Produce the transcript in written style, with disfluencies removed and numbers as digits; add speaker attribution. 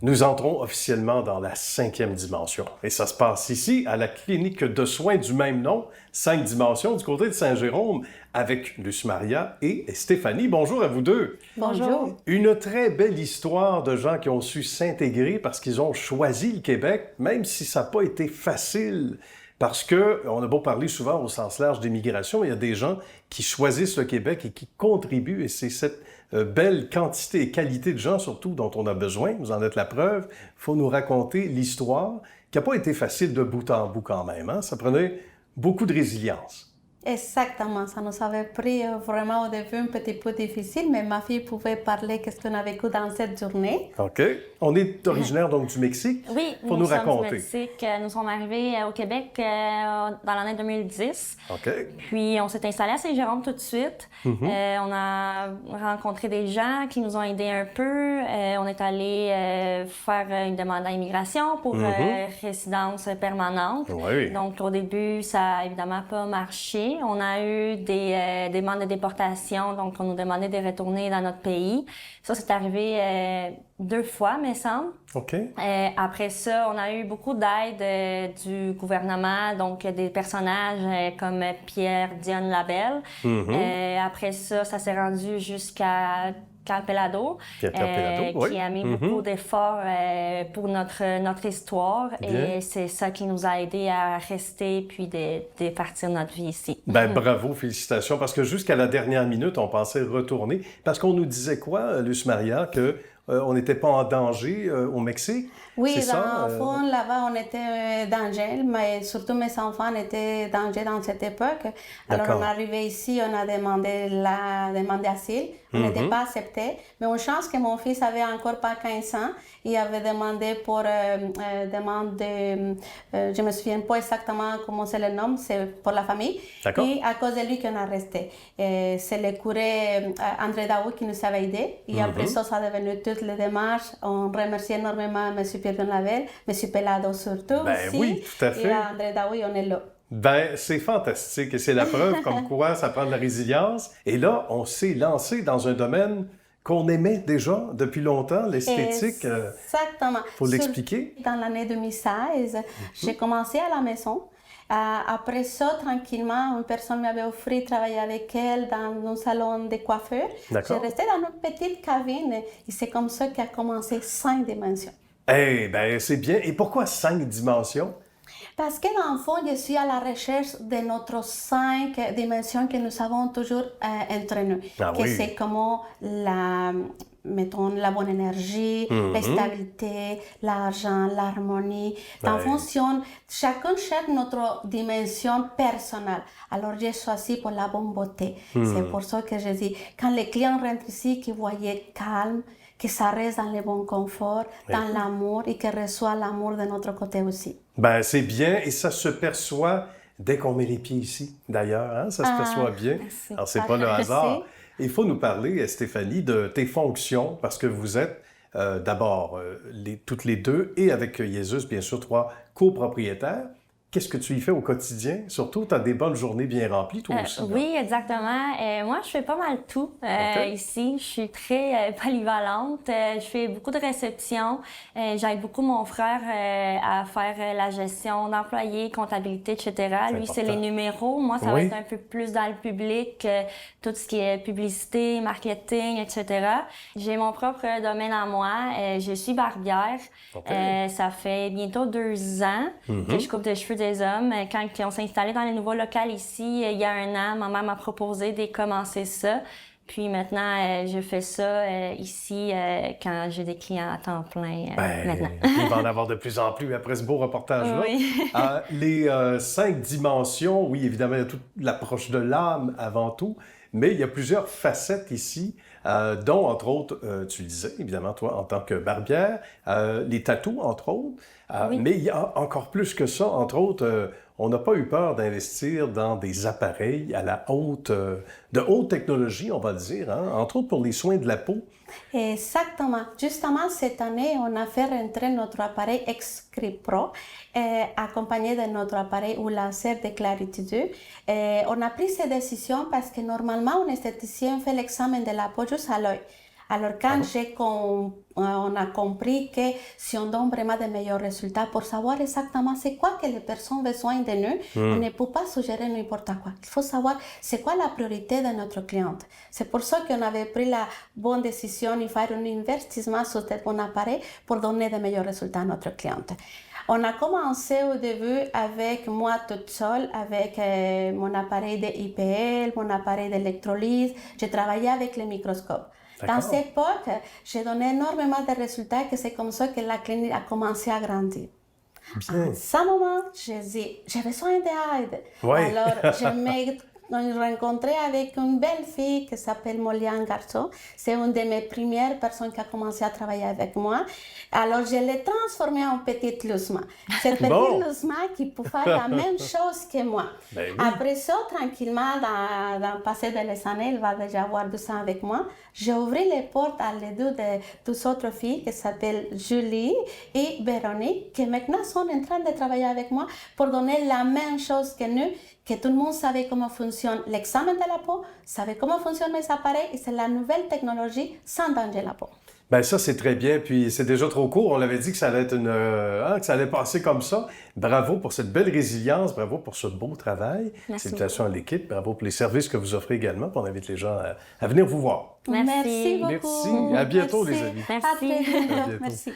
Speaker 1: Nous entrons officiellement dans la 5e dimension. Et ça se passe ici, à la clinique de soins du même nom, 5 dimensions, du côté de Saint-Jérôme, avec Luce Maria et Stéphanie. Bonjour à vous deux.
Speaker 2: Bonjour.
Speaker 1: Une très belle histoire de gens qui ont su s'intégrer parce qu'ils ont choisi le Québec, même si ça n'a pas été facile. Parce qu'on a beau parler souvent au sens large d'immigration, il y a des gens qui choisissent le Québec et qui contribuent, et c'est cette belle quantité et qualité de gens surtout dont on a besoin, vous en êtes la preuve. Il faut nous raconter l'histoire qui n'a pas été facile de bout en bout quand même, hein? Ça prenait beaucoup de résilience.
Speaker 2: Exactement, ça nous avait pris vraiment au début un petit peu difficile, mais ma fille pouvait parler qu'est-ce qu'on a vécu dans cette journée.
Speaker 1: OK. On est originaire donc du Mexique.
Speaker 3: Oui,
Speaker 1: Pour
Speaker 3: nous sommes
Speaker 1: raconter.
Speaker 3: du Mexique. Nous sommes arrivés au Québec dans l'année 2010.
Speaker 1: OK.
Speaker 3: Puis on s'est installé à Saint-Jérôme tout de suite. On a rencontré des gens qui nous ont aidés un peu. On est allé faire une demande d'immigration pour résidence permanente.
Speaker 1: Oui.
Speaker 3: Donc au début, ça a évidemment pas marché. On a eu des demandes de déportation, donc on nous demandait de retourner dans notre pays. Ça, c'est arrivé 2 fois, me semble.
Speaker 1: OK.
Speaker 3: Après ça, on a eu beaucoup d'aide du gouvernement, donc des personnages comme Pierre Dionne Labelle. Après ça, ça s'est rendu jusqu'à Carl Pelado,
Speaker 1: oui.
Speaker 3: qui a mis beaucoup d'efforts pour notre histoire.
Speaker 1: Bien.
Speaker 3: Et c'est ça qui nous a aidés à rester puis de partir notre vie ici.
Speaker 1: Ben bravo, félicitations, parce que jusqu'à la dernière minute, on pensait retourner. Parce qu'on nous disait quoi, Luce Maria, que on n'était pas en danger au Mexique?
Speaker 2: Oui,
Speaker 1: C'est
Speaker 2: dans
Speaker 1: ça?
Speaker 2: le fond, là-bas, on était en danger, mais surtout mes enfants étaient en danger dans cette époque. Alors,
Speaker 1: D'accord.
Speaker 2: on est arrivé ici, on a demandé la demande d'asile. On n'était pas accepté. Mais une chance que mon fils avait encore pas 15 ans. Il avait demandé pour demande de... je me souviens pas exactement comment c'est le nom, c'est pour la famille.
Speaker 1: D'accord.
Speaker 2: Et à cause de lui qu'on a resté. C'est le curé André Daoui qui nous avait aidés. Et après ça, ça a devenu toutes les démarches. On remercie énormément M. Pierre Labelle, M. Pelado surtout
Speaker 1: Ben
Speaker 2: aussi.
Speaker 1: oui, tout à fait.
Speaker 2: Et André Daoui, on est là.
Speaker 1: Ben, c'est fantastique et c'est la preuve comme quoi ça prend de la résilience. Et là, on s'est lancé dans un domaine qu'on aimait déjà depuis longtemps, l'esthétique.
Speaker 2: Exactement.
Speaker 1: Faut l'expliquer.
Speaker 2: Dans l'année 2016, j'ai commencé à la maison. Après ça, tranquillement, une personne m'avait offert de travailler avec elle dans un salon de coiffeur.
Speaker 1: D'accord.
Speaker 2: J'ai resté dans une petite cabine et c'est comme ça qu'a commencé 5 dimensions.
Speaker 1: Eh ben, c'est bien. Et pourquoi 5 dimensions?
Speaker 2: Parce que dans le fond, je suis à la recherche de notre 5 dimensions que nous avons toujours entre nous.
Speaker 1: Ah
Speaker 2: que
Speaker 1: oui.
Speaker 2: c'est comment mettons, la bonne énergie, la stabilité, l'argent, l'harmonie. En
Speaker 1: Ouais.
Speaker 2: fonction, chacun cherche notre dimension personnelle. Alors, j'ai choisi pour la bonne beauté. C'est pour ça que je dis, quand les clients rentrent ici, qu'ils voient calme, que ça reste dans le bon confort, dans l'amour et qu'ils reçoivent l'amour de notre côté aussi.
Speaker 1: Ben, c'est bien et ça se perçoit dès qu'on met les pieds ici, d'ailleurs. Hein? Ça se perçoit bien.
Speaker 3: merci.
Speaker 1: Alors, c'est pas le
Speaker 2: Merci.
Speaker 1: hasard. Il faut nous parler, Stéphanie, de tes fonctions parce que vous êtes d'abord toutes les deux et avec Jesus, bien sûr, 3 copropriétaires. Qu'est-ce que tu y fais au quotidien? Surtout, tu as des bonnes journées bien remplies, toi aussi. là.
Speaker 3: Oui, exactement. Moi, je fais pas mal tout
Speaker 1: OK.
Speaker 3: ici. Je suis très polyvalente. Je fais beaucoup de réceptions. J'aide beaucoup mon frère à faire la gestion d'employés, comptabilité, etc. Lui, c'est
Speaker 1: important.
Speaker 3: les numéros. Moi, ça va
Speaker 1: Oui.
Speaker 3: être un peu plus dans le public, tout ce qui est publicité, marketing, etc. J'ai mon propre domaine à moi. Je suis barbière.
Speaker 1: OK.
Speaker 3: Ça fait bientôt 2 ans que je coupe des cheveux des hommes. Quand on s'est installé dans les nouveaux locaux ici, il y a 1 an, ma mère m'a proposé de commencer ça. Puis maintenant, je fais ça ici quand j'ai des clients à temps plein maintenant.
Speaker 1: Il va en avoir de plus en plus après ce beau reportage-là.
Speaker 3: Oui.
Speaker 1: Les 5 dimensions, oui, évidemment, il y a toute l'approche de l'âme avant tout, mais il y a plusieurs facettes ici, dont, entre autres, tu le disais, évidemment, toi, en tant que barbière, les tatous, entre autres.
Speaker 3: Oui.
Speaker 1: Mais il y a encore plus que ça. Entre autres, on n'a pas eu peur d'investir dans des appareils à la de haute technologie, on va le dire, hein? Entre autres pour les soins de la peau.
Speaker 2: Exactement. Justement, cette année, on a fait rentrer notre appareil X-Script Pro, accompagné de notre appareil ou laser de Clarity 2. On a pris cette décision parce que normalement, un esthéticien fait l'examen de la peau juste à l'œil. Alors, quand on a compris que si on donne vraiment de meilleurs résultats pour savoir exactement c'est quoi que les personnes ont besoin de nous, on ne peut pas suggérer n'importe quoi. Il faut savoir c'est quoi la priorité de notre cliente. C'est pour ça qu'on avait pris la bonne décision de faire un investissement sur ce bon appareil pour donner de meilleurs résultats à notre cliente. On a commencé au début avec moi toute seule, avec mon appareil de IPL, mon appareil d'électrolyse. Je travaillais avec les microscopes. Dans cette époque, j'ai donné énormément de résultats que c'est comme ça que la clinique a commencé à grandir.
Speaker 1: Bien.
Speaker 2: À ce moment, j'ai dit, j'ai besoin d'aide.
Speaker 1: Oui.
Speaker 2: Alors, je me rencontré avec une belle fille qui s'appelle Moliane Garçon. C'est une de mes premières personnes qui a commencé à travailler avec moi. Alors, je l'ai transformée en petite Luzma. Cette petite Luzma qui peut faire la même chose que moi.
Speaker 1: Ben oui.
Speaker 2: Après ça, tranquillement, dans le passé des années, elle va déjà avoir 2 ans avec moi. J'ai ouvert les portes à les deux autres filles qui s'appellent Julie et Véronique, qui maintenant sont en train de travailler avec moi pour donner la même chose que nous, que tout le monde savait comment fonctionne l'examen de la peau, savait comment fonctionnent mes appareils, et c'est la nouvelle technologie sans danger la peau.
Speaker 1: Ben ça, c'est très bien. Puis c'est déjà trop court. On l'avait dit que ça allait être que ça allait passer comme ça. Bravo pour cette belle résilience. Bravo pour ce beau travail.
Speaker 3: Merci.
Speaker 1: Salutations à l'équipe. Bravo pour les services que vous offrez également. Puis on invite les gens à venir vous voir.
Speaker 3: Merci.
Speaker 2: Merci beaucoup.
Speaker 1: Merci. À bientôt,
Speaker 2: Merci.
Speaker 1: les amis.
Speaker 3: Merci.
Speaker 2: À très bientôt.
Speaker 1: À bientôt.
Speaker 2: Merci.